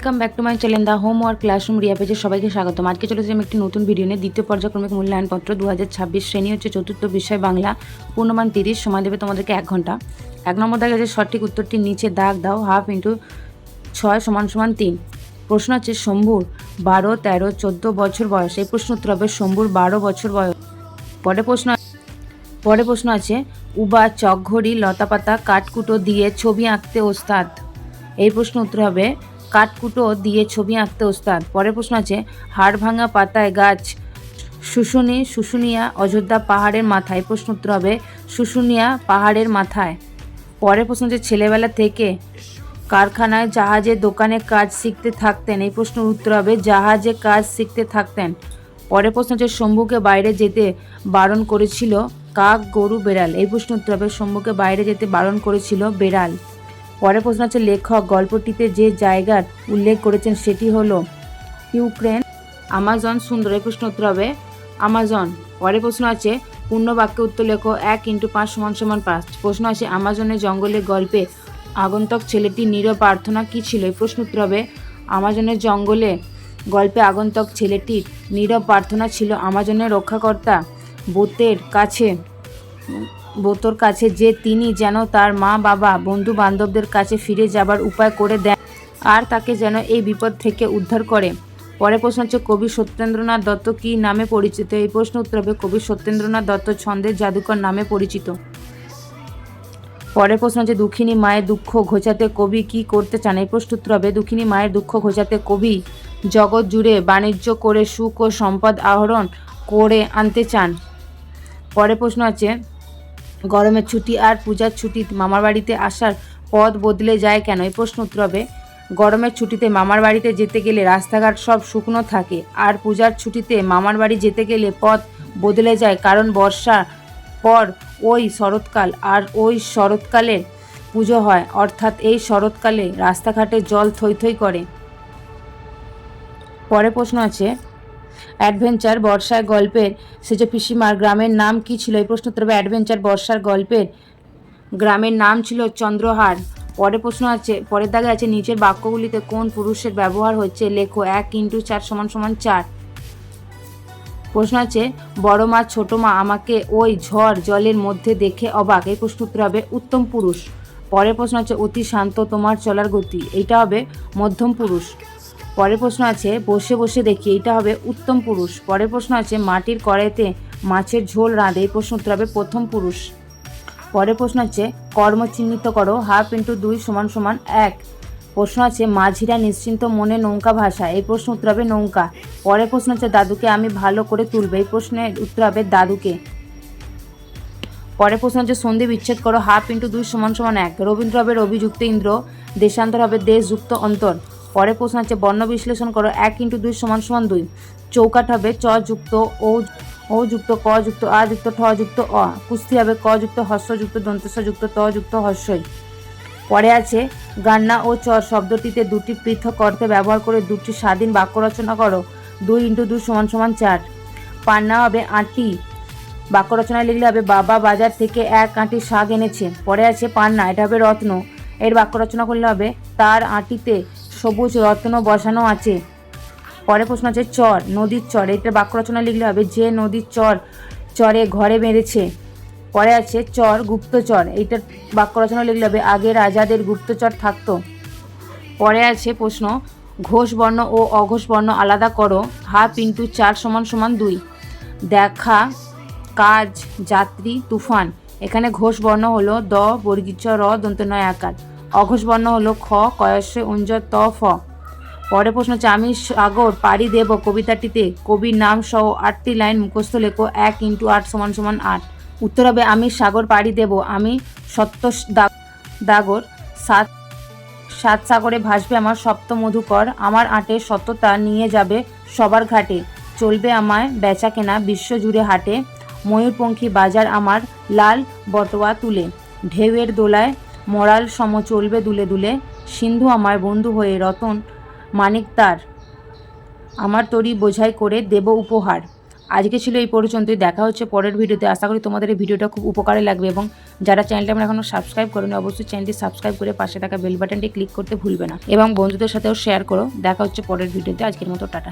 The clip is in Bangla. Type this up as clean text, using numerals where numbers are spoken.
Welcome back to my channel the homework classroom Riya পেজে সবাইকে স্বাগতম। আজকে চলেছি আমি একটি নতুন ভিডিও নিয়ে। দ্বিতীয় পর্যায়ক্রমিক মূল্যায়নপত্র 2026 শ্রেণী হচ্ছে চতুর্থ বিষয় বাংলা, পূর্ণমান 30, সময় দেবে তোমাদেরকে 1 ঘন্টা। 1 নম্বর দাগে যে সঠিক উত্তরটি নিচে দাগ দাও, 1/2 × 6 = 3। প্রশ্ন হচ্ছে শম্ভুর 12, 13, 14 বছর বয়স। এই প্রশ্ন উত্তর হবে শম্ভুর 12 বছর বয়স। পরে প্রশ্ন আছে উবা চকঘড়ি লতাপাতা কাঠকুটো দিয়ে ছবি আঁকতে ওস্তাদ। এই প্রশ্ন উত্তর হবে কাঠকুটো দিয়ে ছবি আঁকতে ওস্তাদ। পরের প্রশ্ন আছে হাড় ভাঙা পাতায় গাছ শুশুনিয়া অযোধ্যা পাহাড়ের মাথায়। এই প্রশ্ন উত্তর হবে শুশুনিয়া পাহাড়ের মাথায়। পরের প্রশ্ন আছে ছেলেবেলা থেকে কারখানায় জাহাজের দোকানে কাজ শিখতে থাকতেন। এই প্রশ্নের উত্তর হবে জাহাজে কাজ শিখতে থাকতেন। পরের প্রশ্ন আছে শম্ভুকে বাইরে যেতে বারণ করেছিল কাক, গরু, বেড়াল। এই প্রশ্ন উত্তর হবে শম্ভুকে বাইরে যেতে বারণ করেছিল বেড়াল। পরের প্রশ্ন আছে লেখক গল্পটিতে যে জায়গার উল্লেখ করেছেন সেটি হলো ইউক্রেন, আমাজন, সুন্দর। এই প্রশ্ন উত্তর হবে আমাজন। পরের প্রশ্ন আছে পূর্ণ বাক্যে উত্তর লেখো 1 × 5 = 5। প্রশ্ন আছে আমাজনের জঙ্গলে গল্পে আগন্তুক ছেলেটির নীরব প্রার্থনা কী ছিল। এই প্রশ্ন উত্তর হবে আমাজনের জঙ্গলে গল্পে আগন্তুক ছেলেটির নীরব প্রার্থনা ছিল আমাজনের রক্ষাকর্তা বোতোর কাছে যে তিনি যেন তার মা বাবা বন্ধু বান্ধবদের কাছে ফিরে যাবার উপায় করে দেন আর তাকে যেন এই বিপদ থেকে উদ্ধার করে। পরের প্রশ্ন হচ্ছে কবি সত্যেন্দ্রনাথ দত্ত কী নামে পরিচিত। এই প্রশ্ন উত্তর হবে কবি সত্যেন্দ্রনাথ দত্ত ছন্দের জাদুকর নামে পরিচিত। পরের প্রশ্ন হচ্ছে দুঃখিনী মায়ের দুঃখ ঘোচাতে কবি কি করতে চান। এই প্রশ্ন উত্তর হবে দুঃখিনী মায়ের দুঃখ ঘোচাতে কবি জগৎ জুড়ে বাণিজ্য করে সুখ ও সম্পদ আহরণ করে আনতে চান। পরের প্রশ্ন আছে গরমের ছুটি আর পূজার ছুটিতে মামার বাড়িতে আসার পথ বদলে যায় কেন। এই প্রশ্ন উত্তর হবে গরমের ছুটিতে মামার বাড়িতে যেতে গেলে রাস্তাঘাট সব শুকনো থাকে আর পূজার ছুটিতে মামার বাড়ি যেতে গেলে পথ বদলে যায় কারণ বর্ষা পর ওই শরৎকাল আর ওই শরৎকালে পুজো হয়, অর্থাৎ এই শরৎকালে রাস্তাঘাটে জল থই থই করে। পরের প্রশ্ন আছে অ্যাডভেঞ্চার বর্ষায় গল্পের সেজ পিসিমার গ্রামের নাম কি ছিল। এই প্রশ্ন উত্তর হবে অ্যাডভেঞ্চার বর্ষার গল্পের গ্রামের নাম ছিল চন্দ্রহার। পরের প্রশ্ন আছে পরের দাগে আছে নিচের বাক্যগুলিতে কোন পুরুষের ব্যবহার হচ্ছে লেখো 1 × 4 = 4। প্রশ্ন আছে বড় মা ছোট মা আমাকে ওই ঝড় জলের মধ্যে দেখে অবাক। এই প্রশ্ন উত্তর হবে উত্তম পুরুষ। পরের প্রশ্ন আছে অতি শান্ত তোমার চলার গতি। এইটা হবে মধ্যম পুরুষ। পরের প্রশ্ন আছে বসে বসে দেখি। এইটা হবে উত্তম পুরুষ। পরের প্রশ্ন আছে মাটির কড়াইতে মাছের ঝোল রাঁধে। এই প্রশ্ন উত্তর হবে প্রথম পুরুষ। পরের প্রশ্ন আছে কর্ম চিহ্নিত করো 1/2 × 2 = 1। প্রশ্ন আছে মাঝিরা নিশ্চিন্ত মনে নৌকা ভাষা। এই প্রশ্ন উত্তর হবে নৌকা। পরের প্রশ্ন আছে দাদুকে আমি ভালো করে তুলবে। এই প্রশ্নের উত্তর হবে দাদুকে। পরের প্রশ্ন আছে সন্ধি বিচ্ছেদ করো 1/2 × 2 = 1। রবীন্দ্র হবে রবিযুক্ত ইন্দ্র, দেশান্তর হবে দেশযুক্ত অন্তর। পরের প্রশ্ন আছে বর্ণ বিশ্লেষণ করো 1 × 2 = 2। চৌকাঠ হবে চ যুক্ত ও যুক্ত ক যুক্ত আ যুক্ত ঠ যুক্ত অ। কুস্তি হবে ক যুক্ত হস্য যুক্ত দন্তেস যুক্ত ত যুক্ত হস্যই। পরে আছে গান্না ও চর শব্দটিতে দুটি পৃথক অর্থে ব্যবহার করে দুটি স্বাধীন বাক্য রচনা করো। 2 × 2 = 4। পান্না হবে আঁটি। বাক্য রচনায় লিখলে হবে বাবা বাজার থেকে 1 আঁটি শাক এনেছে। পরে আছে পান্না, এটা হবে রত্ন। এর বাক্য রচনা করলে হবে তার আঁটিতে সবুজ রত্ন বসানো আছে। পরের প্রশ্ন আছে চর নদীর চর। এটার বাক্য রচনা লিখলে হবে যে নদীর চরে ঘরে বেঁধেছে। পরে আছে চর গুপ্তচর। এইটার বাক্য রচনা লিখলে হবে আগে রাজাদের গুপ্তচর থাকতো। পরে আছে প্রশ্ন ঘোষ বর্ণ ও অঘোষ বর্ণ আলাদা করো 1/2 × 4 = 2। দেখা, কাজ, যাত্রী, তুফান। এখানে ঘোষ বর্ণ হলো দ বর্গীয় র দন্ত নয় আকার। অঘোষ বর্ণ হলো খ কয়স্য উঞ্জর ত ফ। পরের প্রশ্ন হচ্ছে আমি সাগর পাড়ি দেব কবিতাটিতে কবির নাম সহ 8টি লাইন মুখস্থ লেখো 1 × 8 = 8। উত্তর হবে আমি সাগর পাড়ি দেব আমি সত্য দাগর সাত সাগরে ভাসবে আমার সপ্ত মধুকর আমার আটের সত্যতা নিয়ে যাবে সবার ঘাটে চলবে আমায় বেচা কেনা বিশ্ব জুড়ে হাটে ময়ূরপঙ্খী বাজার আমার লাল বটওয়া তুলে ঢেউয়ের দোলায় মরাল সম চলবে দুলে দুলে সিন্ধু আমায় বন্ধু হয়ে রতন মানিক তার আমার তরি বোঝাই করে দেব উপহার আজকে ছিল এই পর্যন্তই। দেখা হচ্ছে পরের ভিডিওতে। আশা করি তোমাদের এই ভিডিওটা খুব উপকারে লাগবে এবং যারা চ্যানেলটা আমরা এখনও সাবস্ক্রাইব করোনি অবশ্যই চ্যানেলটি সাবস্ক্রাইব করে পাশে থাকা বেল বাটনটি ক্লিক করতে ভুলবে না এবং বন্ধুদের সাথেও শেয়ার করো। দেখা হচ্ছে পরের ভিডিওতে। আজকের মতো টাটা।